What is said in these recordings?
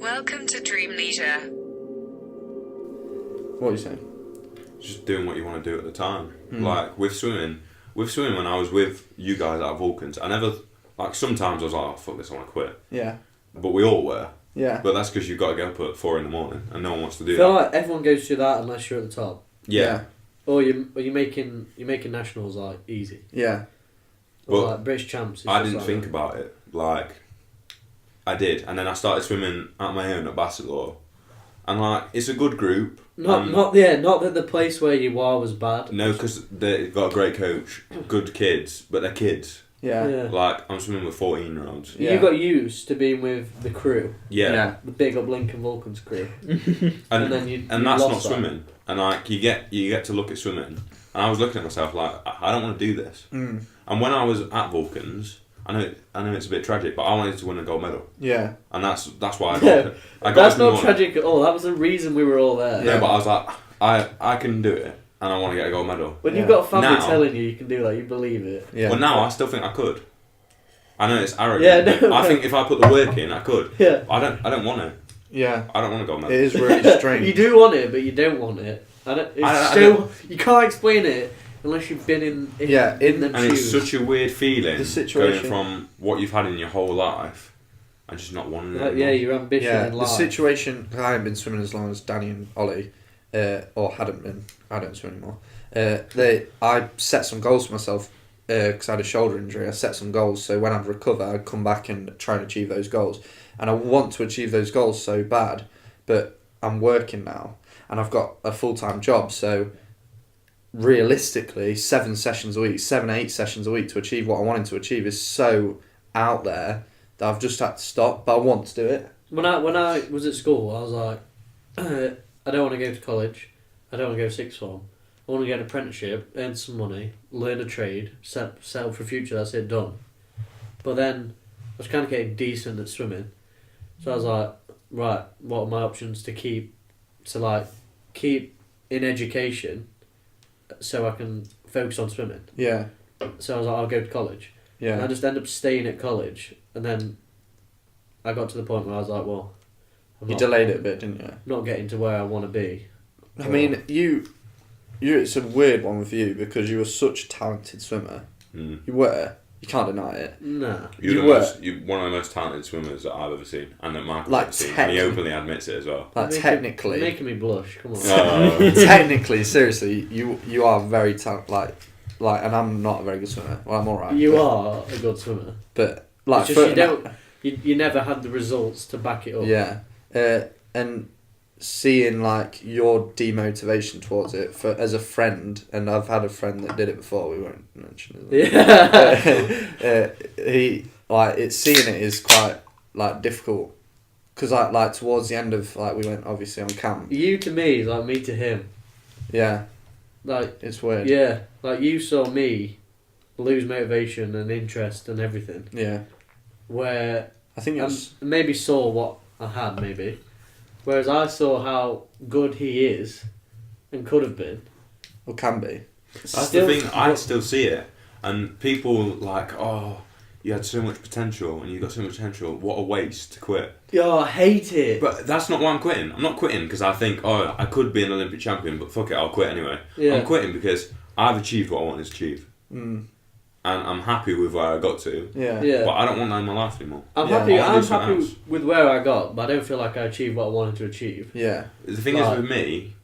Welcome to Dreamnesia. What are you saying? Just doing what you want to do at the time. Like with swimming when I was with you guys at Vulcans, I never, like sometimes I was like, oh fuck this, I want to quit. Yeah. But we all were. Yeah. But that's because you've got to get up at 4 a.m. and no one wants to do I feel that. like everyone goes through that unless you're at the top. Yeah. Or you're making nationals like easy. Yeah. Or Well, like British champs. I didn't think about it. Like, I did. And then I started swimming at my own at Bassetlaw. And like, it's a good group. Not that the place where you are was bad. No, because they've got a great coach, good kids, but they're kids. Yeah. Like, I'm swimming with 14-year-olds. Yeah. You got used to being with the crew. Yeah. The big up Lincoln Vulcans crew. And then you that's not lost that. swimming. And like, you get to look at swimming. And I was looking at myself like, I don't want to do this. Mm. And when I was at Vulcans, I know it's a bit tragic, but I wanted to win a gold medal. Yeah. And that's why I got Yeah. it. I got That's up in the not morning. tragic at all. That was the reason we were all there. Yeah, but I was like, I can do it, and I want to get a gold medal. When Yeah. you've got a family Now- telling you can do that, you believe it. Yeah. Well, now I still think I could. I know it's arrogant. Yeah, no, I think if I put the work in, I could. Yeah. I don't want it. Yeah. I don't want a gold It medal. is really strange. You do want it, but you don't want it. You can't explain it unless you've been in them And it's shoes. such a weird feeling The situation- going from what you've had in your whole life and just not wanting it. Like, yeah, your ambition Yeah, in the life. situation, because I haven't been swimming as long as Danny and Ollie, or hadn't been, I don't swim anymore. I set some goals for myself, because I had a shoulder injury. I set some goals, so when I'd recover, I'd come back and try and achieve those goals. And I want to achieve those goals so bad, but I'm working now, and I've got a full-time job, so realistically, 7 sessions a week, 8 sessions a week to achieve what I wanted to achieve is so out there that I've just had to stop, but I want to do it. When I was at school, I was like, I don't want to go to college. I don't want to go to sixth form. I want to get an apprenticeship, earn some money, learn a trade, settle for a future. That's it, done. But then I was kind of getting decent at swimming, so I was like, right, what are my options to keep in education, so I can focus on swimming. Yeah, So I was like, I'll go to college. And I yeah, just ended up staying at college, and then I got to the point where I was like, well, you delayed it a bit, didn't you? not getting to where I want to be. I mean, you, it's a weird one with you because you were such a talented swimmer. Mm. You were. You can't deny it. Nah. You're were. you're one of the most talented swimmers that I've ever seen, and that Michael's Like ever seen. And he openly admits it as well. Like You're technically, making me blush. Come on. technically, seriously, you are very talented. Like, and I'm not a very good swimmer. Well, I'm alright. You are a good swimmer. But like, It's just you never had the results to back it up. Yeah, and seeing like your demotivation towards it as a friend, and I've had a friend that did it before. We won't mention it. Yeah. Seeing it is quite like difficult because like towards the end of we went obviously on camp. You to me is like me to him. Yeah, Like, it's weird. yeah, like you saw me lose motivation and interest and everything. Yeah, Where I think it was. maybe saw what I had maybe, whereas I saw how good he is, and could have been. Or can be. That's the thing. I still see it, and people like, oh, you had so much potential, and you got so much potential. What a waste to quit. Yeah, I hate it. But that's not why I'm quitting. I'm not quitting because I think, oh, I could be an Olympic champion, but fuck it, I'll quit anyway. Yeah. I'm quitting because I've achieved what I wanted to achieve, Mm. and I'm happy with where I got to. Yeah. Yeah. But I don't want that in my life anymore. I'm Yeah. happy. I wanna I'm do something happy else. with where I got, but I don't feel like I achieved what I wanted to achieve. Yeah. The thing is with me,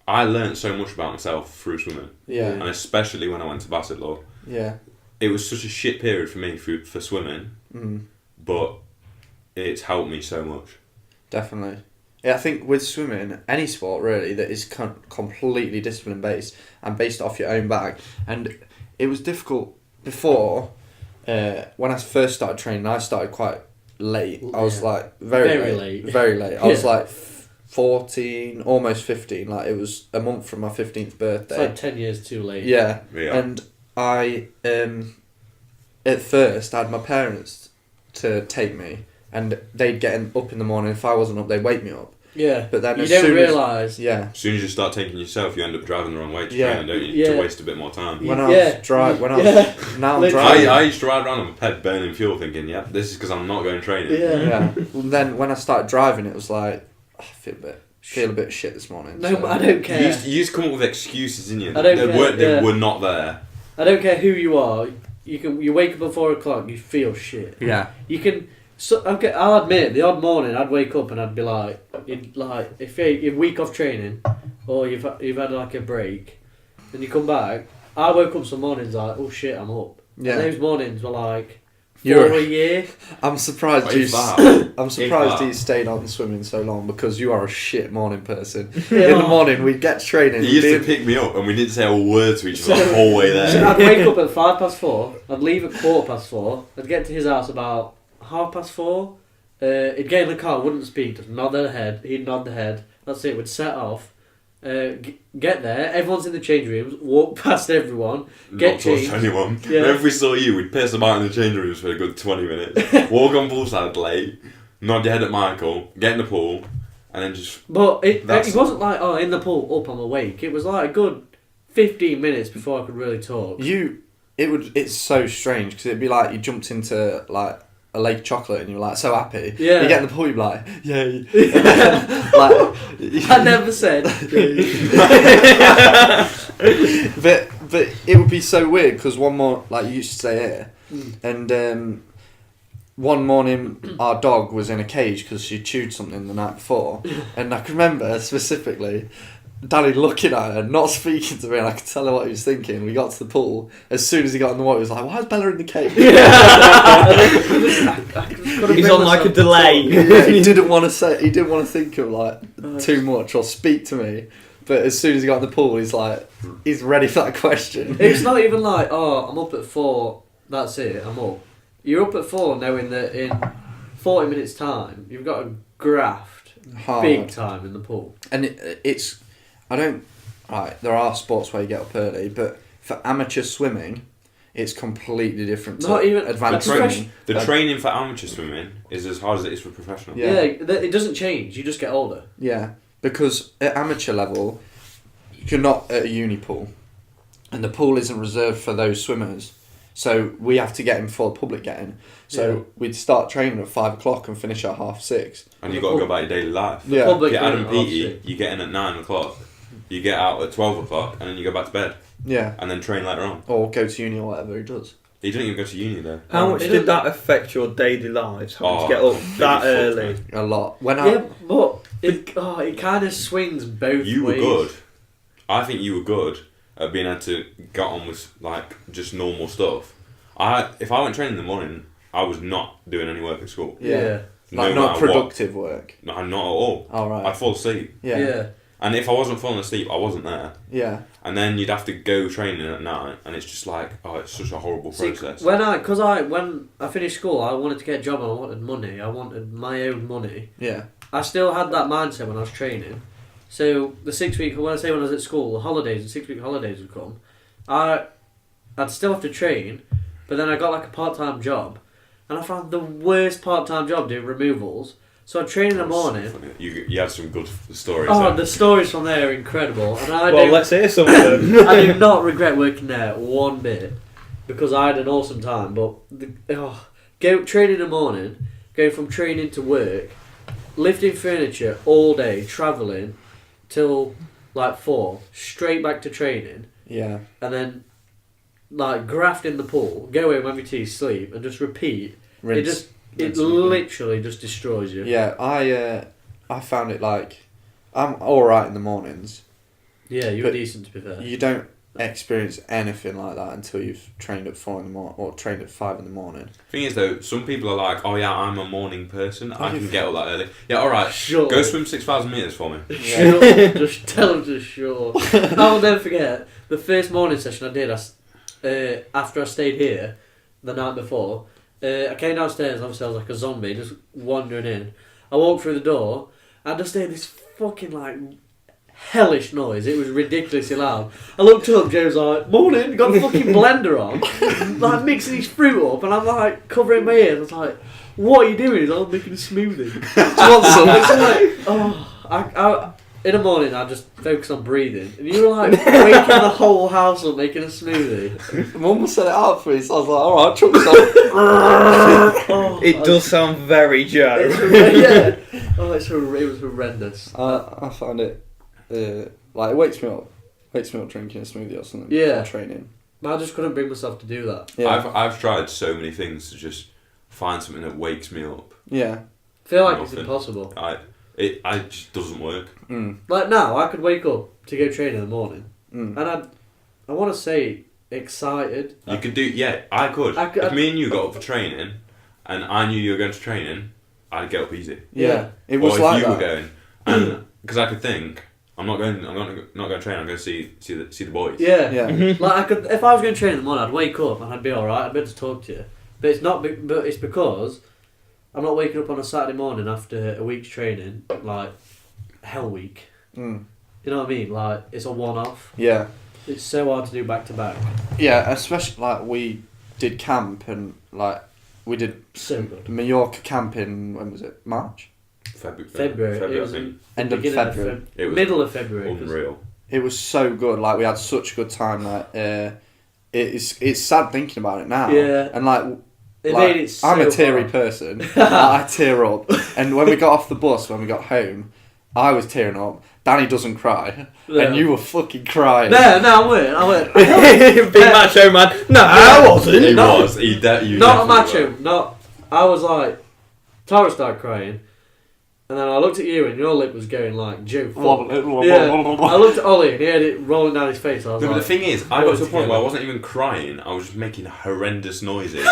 I learnt so much about myself through swimming, Yeah. and especially when I went to Bassetlaw. Yeah. It was such a shit period for me for swimming, Mm. but it's helped me so much. Definitely. Yeah, I think with swimming, any sport really that is completely discipline based and based off your own bag, and it was difficult before. When I first started training, I started quite late. I was Yeah. like very Very late. late. Very late. I was Yeah. like 14, almost 15. Like it was a month from my 15th birthday. It's like 10 years too late. Yeah. Yeah. And I, at first, I had my parents to take me, and they'd get up in the morning. If I wasn't up, they'd wake me up. Yeah. But then you as don't soon realise. Yeah. As soon as you start taking yourself, you end up driving the wrong way to Yeah. training, don't you? Yeah. To waste a bit more time. When I was now I'm driving. I used to ride around on a ped burning fuel thinking, yeah, this is because I'm not going training. Yeah. Well, then when I started driving, it was like, I feel a bit shit this morning. No, but I don't care. You used to come up with excuses, didn't you? I don't care, They were not there. I don't care who you are. You wake up at 4 o'clock. You feel shit. Yeah. You can. So okay, I'll admit, the odd morning I'd wake up and I'd be like, if you're a week off training, or you've had like a break, and you come back. I woke up some mornings like, oh shit, I'm up. Yeah. And those mornings were like 4 You're- a year. I'm surprised What you. is that? I'm surprised If that. you stayed on swimming so long because you are a shit morning person. Yeah. In the morning, we'd get to training. He used to pick me up and we didn't say a word to each other the whole way So there. I'd wake up at 4:05. I'd leave at 4:15. I'd get to his house about 4:30. He'd get in the car, wouldn't speak, just nod the head. He'd nod the head. That's it. We'd set off. Get there. Everyone's in the change rooms. Walk past everyone. Get Not touch changed. anyone. Yeah. Whenever we saw you, we'd piss about in the change rooms for a good 20 minutes. Walk on poolside late. Nod your head at Michael. Get in the pool. And then just... But it That's- wasn't like, oh, in the pool, up, I'm awake. It was like a good 15 minutes before I could really talk. It's so strange because it'd be like you jumped into like a lake of chocolate and you're like so happy. Yeah. You get in the pool, you'd be like, yay. Like, I never said. but it would be so weird because one more, like you used to stay here, and one morning our dog was in a cage because she chewed something the night before, and I can remember specifically Danny looking at her, not speaking to me, and I could tell her what he was thinking. We got to the pool. As soon as he got in the water, he was like, "Why is Bella in the cage?" He's on like a delay. Yeah, he didn't want to say. He didn't want to think of like too much or speak to me. But as soon as he got in the pool, he's like, he's ready for that question. It's not even like, oh, I'm up at 4, that's it, I'm up. You're up at 4 knowing that in 40 minutes' time, you've got to graft Hard. big time in the pool. And it's, I don't, right, there are sports where you get up early, but for amateur swimming, it's completely different to Not even- advanced the swimming. The training for amateur swimming is as hard as it is for professional. Yeah. It doesn't change, you just get older. Yeah, because at amateur level, you're not at a uni pool, and the pool isn't reserved for those swimmers. So we have to get in before the public get in. So we'd start training at 5 o'clock and finish at 6:30. And you've got to go about your daily life. Yeah. Public Get Adam don't, Peaty, obviously. you get in at 9 o'clock, you get out at 12 o'clock, and then you go back to bed, Yeah, and then train later on. or go to uni or whatever he does. He didn't even go to uni though. How much It did doesn't- that affect your daily lives? Having to Oh, get up it that fucked early? me. A lot. When Yeah, but it kind of swings both You were ways. good. I think you were good at being able to get on with like just normal stuff. If I went training in the morning, I was not doing any work at school. Yeah. Like No not matter productive work. No, not at all. All right. I'd fall asleep, Yeah. and if I wasn't falling asleep, I wasn't there. Yeah. And then you'd have to go training at night, and it's just like, oh, it's such a horrible See, process. when I finished school, I wanted to get a job and I wanted money. I wanted my own money. Yeah. I still had that mindset when I was training. So the 6 week, when I was at school, the holidays, the 6 week holidays would come. I'd still have to train, but then I got like a part-time job, and I found the worst part-time job doing removals. So I'd train in the morning. You had some good stories. Oh, there. the stories from there are incredible, and Well, let's hear some of them. I do not regret working there one bit because I had an awesome time. But go training in the morning, going from training to work, lifting furniture all day, travelling till like 4, straight back to training, Yeah. and then like graft in the pool, go home, have your tea, sleep, and just repeat. Rinse. It literally just destroys you. Yeah, I found it like I'm all right in the mornings. Yeah, you were But decent to be fair. You don't experience anything like that until you've trained at 4 in the morning or trained at 5 in the morning. Thing is though, some people are like, oh yeah, I'm a morning person. I you can get up that early. Yeah, all right. Sure. Go swim 6,000 meters for me. Sure, just tell them to sure. I'll never forget the first morning session I did. After I stayed here the night before, I came downstairs. Obviously, I was like a zombie, just wandering in. I walked through the door, and I just heard this fucking like hellish noise. It was ridiculously loud. I looked up. Joe's like, "Morning." Got the fucking blender on, like mixing his fruit up, and I'm like covering my ears. I was like, "What are you doing?" He's like, "I'm making a smoothie." Do you want some? It's like, oh. I in the morning I just focus on breathing, and you were like waking the whole house up making a smoothie. Mum set it out for me, so I was like, alright, chuck this It does sound very Joe. Yeah. Oh, it was horrendous. I find it like it wakes me up drinking a smoothie or something Yeah. before training. I just couldn't bring myself to do that. Yeah. I've tried so many things to just find something that wakes me up. Yeah. I feel like it's Nothing. impossible. It just doesn't work. Like now, I could wake up to go train in the morning, and I want to say excited. You could do, yeah, I could. If me and you got up for training, and I knew you were going to training, I'd get up easy. Yeah. It was or if like you that. were going, and because I could think, not going to train. I'm going to see the boys. Yeah. Yeah. Like I could, if I was going to train in the morning, I'd wake up and I'd be all right. I'd be able to talk to you, but it's not. But it's because I'm not waking up on a Saturday morning after a week's training, like hell week. You know what I mean? Like it's a one-off. Yeah. It's so hard to do back to back. Yeah, especially like we did camp and like we did So good. Mallorca camp in, when was it? March? February. It was I think. End of beginning February. It was middle of February. 'cause- Unreal. It was so good. Like we had such a good time. Like it's sad thinking about it now. Yeah. And like It like, made it so I'm a teary hard. person. I tear up. And when we got off the bus, when we got home, I was tearing up. Danny doesn't cry, Yeah. and you were fucking crying. No, I went. Big macho man. No, I wasn't. He No. was. You Not a definitely macho. were. Not. I was like, Tara started crying, and then I looked at you, and your lip was going like Joe. Yeah. I looked at Ollie, and he had it rolling down his face. I was No, but like, the thing is, I put got it to a point together. where I wasn't even crying. I was just making horrendous noises.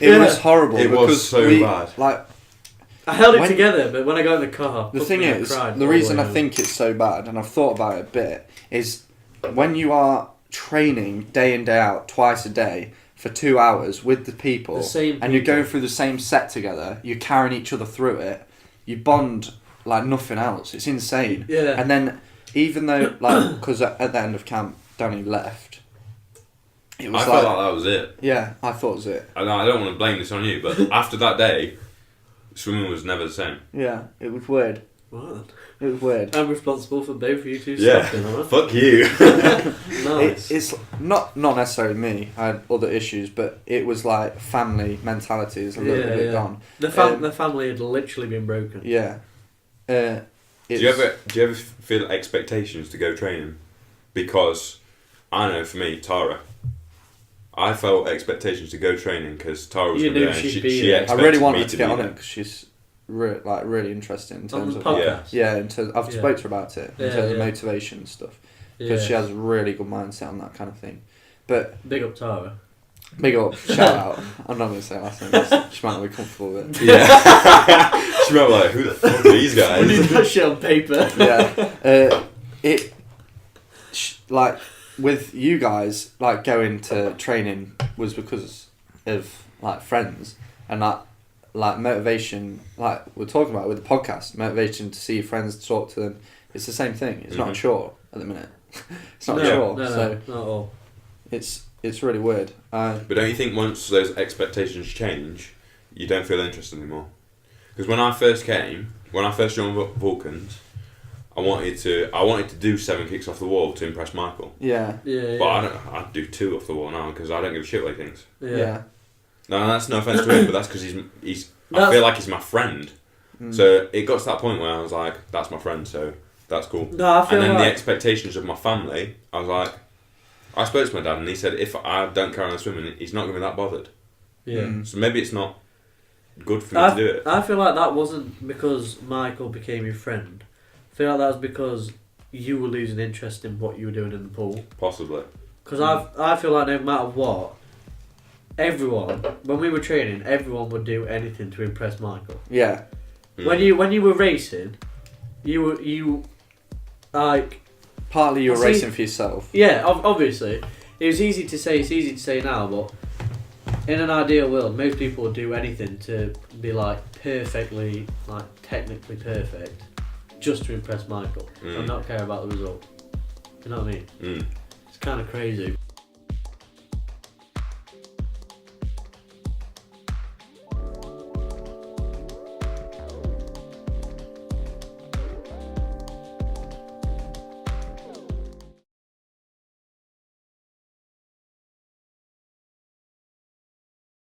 It was horrible. It was because so we, bad. Like I held it When- together, but when I got in the car, the fuck thing me, I is, cried the all reason way I home. think it's so bad, and I've thought about it a bit, is when you are training day in day out, twice a day for 2 hours with the people, The same and you're people. going through the same set together, you're carrying each other through it, you bond like nothing else. It's insane. Yeah. And then even though like because at the end of camp Danny left, it was I felt like that was it. yeah, I thought it was it. I don't want to blame this on you, but after that day, swimming was never the same. Yeah, it was weird. What? It was weird. I'm responsible for both of you two Yeah. stopping, alright? Fuck you. Nice. It's not necessarily me. I had other issues, but it was like family mentality is a little Yeah, bit yeah. gone. The family had literally been broken. Yeah. Do you ever feel expectations to go training? Because I know for me, Tara, I felt expectations to go training because Tara was You going to knew be there. she'd She be there. I expected really me wanted to get be on it there. because she's really interested in On terms the of podcast. yeah. In terms, I've Yeah. spoke to her about it in Yeah, terms of yeah. motivation and stuff because she has a really good mindset on that kind of thing. But Big up Tara. big up, shout out. I'm not going to say last name. She might not be comfortable with it. Yeah. She might be like, who the fuck are these We need guys? that shit on paper. Yeah. Like with you guys, like going to training was because of like friends and like motivation. Like we're talking about with the podcast, motivation to see your friends, to talk to them. It's the same thing. It's not a chore at the minute. It's not a chore. No, so not at all. it's really weird. But don't you think once those expectations change, you don't feel interested anymore? Because when I first joined Vulcans, I wanted to do 7 kicks off the wall to impress Michael. Yeah. Yeah. But I'd do 2 off the wall now because I don't give a shit what he thinks. Yeah. No, that's no offense to him, but that's because he's. I That's- feel like he's my friend. So it got to that point where I was like, that's my friend, so that's cool. No, I feel And then like the expectations of my family, I was like, I spoke to my dad and he said if I don't carry on swimming, he's not going to be that bothered. yeah. So maybe it's not good for me to do it. I feel like that wasn't because Michael became your friend. I feel like that was because you were losing interest in what you were doing in the pool. Possibly. Because I feel like no matter what, everyone, when we were training, everyone would do anything to impress Michael. Yeah. When you were racing, you like Partly you were I see- racing for yourself. yeah, obviously it was easy to say. It's easy to say now, but in an ideal world, most people would do anything to be like perfectly, like technically perfect, just to impress Michael and not care about the result. You know what I mean? It's kind of crazy.